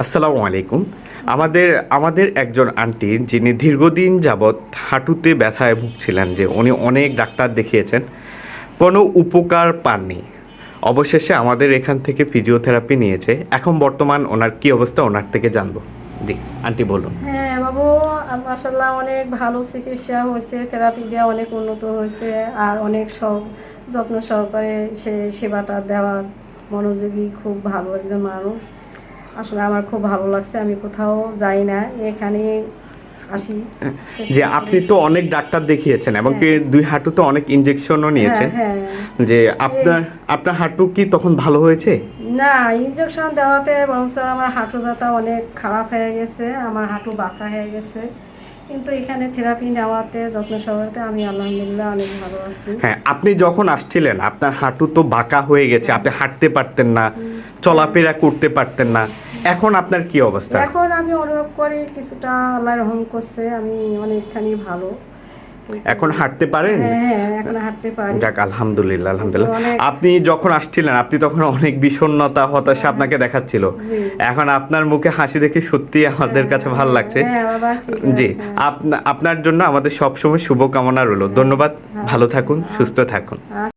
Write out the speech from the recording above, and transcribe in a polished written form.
আসসালামু আলাইকুম। আমাদের আমাদের একজন আন্টি যিনি দীর্ঘদিন যাবৎ হাঁটুতে ব্যথায় ভুগছিলেন, যে উনি অনেক ডাক্তার দেখিয়েছেন, কোনো উপকার পাননি। অবশেষে আমাদের এখান থেকে ফিজিওথেরাপি নিয়েছে। এখন বর্তমান ওনার কি অবস্থা, ওনার থেকে জানবো। জি, আন্টি বলুন। হ্যাঁ বাবু, মাশাল্লাহ অনেক ভালো চিকিৎসা হয়েছে, থেরাপি দেওয়া অনেক উন্নত হয়েছে। আর অনেক যত্ন সহকারে সে সেবাটা দেওয়ার মনোযোগী, খুব ভালো একজন মানুষ। আসলে আমার খুব ভালো লাগছে। আমি কোথাও যাই না, এখানে আসি, যে চেষ্টা করি। আপনি তো অনেক ডাক্তার দেখিয়েছেন এবং হ্যাঁ কি দুই হাঁটুতে অনেক ইঞ্জেকশনও হ্যাঁ নিয়েছেন, হ্যাঁ। যে এই আপনার আপনার হাঁটু কি তখন ভালো হয়েছে? না, ইনজেকশন দেওয়াতে বরঞ্চ আমার হাঁটু ব্যথা অনেক খারাপ হয়ে গেছে, আমার হাঁটু বাঁকা হয়ে গেছে। কিন্তু এখানে থেরাপি নেওয়াতে, যত্ন সহকারে আমি আলহামদুলিল্লাহ অনেক ভালো আছি। হ্যাঁ, আপনি যখন আসছিলেন আপনার হাঁটু তো বাঁকা হয়ে গেছে, হ্যাঁ আপনি হাঁটতে পারতেন না, হ্যাঁ। চলাফেরা করতে পারতেন না। এখন আপনার কি অবস্থা? এখন আমি অনুভব করি কিছুটা আল্লাহ রহম করছে, আমি অনেকখানি ভালো। কিন্তু এখন হাঁটতে পারেন? হ্যাঁ হ্যাঁ, এখন হাঁটতে পারি। যাক, আলহামদুলিল্লাহ, কিন্তু আলহামদুলিল্লাহ। অনেক আপনি যখন আসছিলেন আপনি তখন অনেক বিষণ্ণতা, হতাশা হ্যাঁ হ্যাঁ। আপনাকে দেখাচ্ছিল। জি। এখন আপনার মুখে হাসি দেখে সত্যিই আমাদের হ্যাঁ কাছে ভালো লাগছে। হ্যাঁ বাবা, ঠিক জি, আছে। হ্যাঁ আপনার জন্য আমাদের সবসময় শুভকামনা রইল। হ্যাঁ ধন্যবাদ। হ্যাঁ। ভালো থাকুন, সুস্থ আচ্ছা থাকুন। আচ্ছা।